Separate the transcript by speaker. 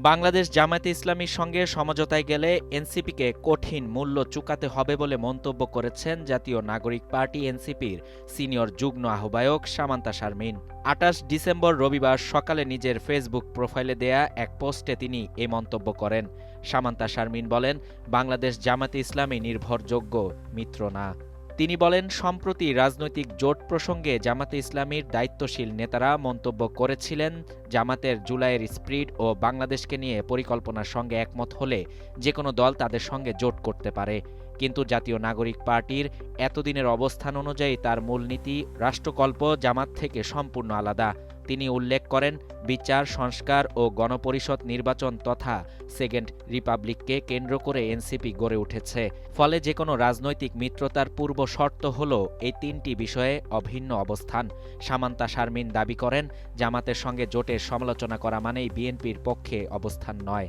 Speaker 1: বাংলাদেশ জামায়াতে ইসলামীর সঙ্গে সমঝোতায় গেলে এনসিপিকে কঠিন মূল্য চুকাতে হবে বলে মন্তব্য করেছেন জাতীয় নাগরিক পার্টি এনসিপির সিনিয়র যুগ্ম আহ্বায়ক সামান্তা শারমিন। ২৮ ডিসেম্বর রবিবার সকালে নিজের ফেসবুক প্রোফাইলে দেয়া এক পোস্টে তিনি এ মন্তব্য করেন। সামান্তা শারমিন বলেন, বাংলাদেশ জামায়াতে ইসলামী নির্ভরযোগ্য মিত্র না। তিনি বলেন, সম্প্রতি রাজনৈতিক জোট প্রসঙ্গে জামাতে ইসলামীর দায়িত্বশীল নেতারা মন্তব্য করেছিলেন, জামাতের জুলাইয়ের স্প্রিট ও বাংলাদেশকে নিয়ে পরিকল্পনার সঙ্গে একমত হলে যেকোনো দল তাদের সঙ্গে জোট করতে পারে। কিন্তু জাতীয় নাগরিক পার্টির এতদিনের অবস্থান অনুযায়ী তার মূলনীতি রাষ্ট্রকল্প জামাত থেকে সম্পূর্ণ আলাদা। তিনি উল্লেখ করেন, বিচার সংস্কার ও গণপরিষদ নির্বাচন তথা সেকেন্ড রিপাবলিককে কেন্দ্র করে এনসিপি গড়ে উঠেছে। ফলে যেকোনো রাজনৈতিক মিত্রতার পূর্ব শর্ত হল এই তিনটি বিষয়ে অভিন্ন অবস্থান। সামান্তা শারমিন দাবি করেন, জামাতের সঙ্গে জোটের সমালোচনা করা মানেই বিএনপির পক্ষে অবস্থান নয়।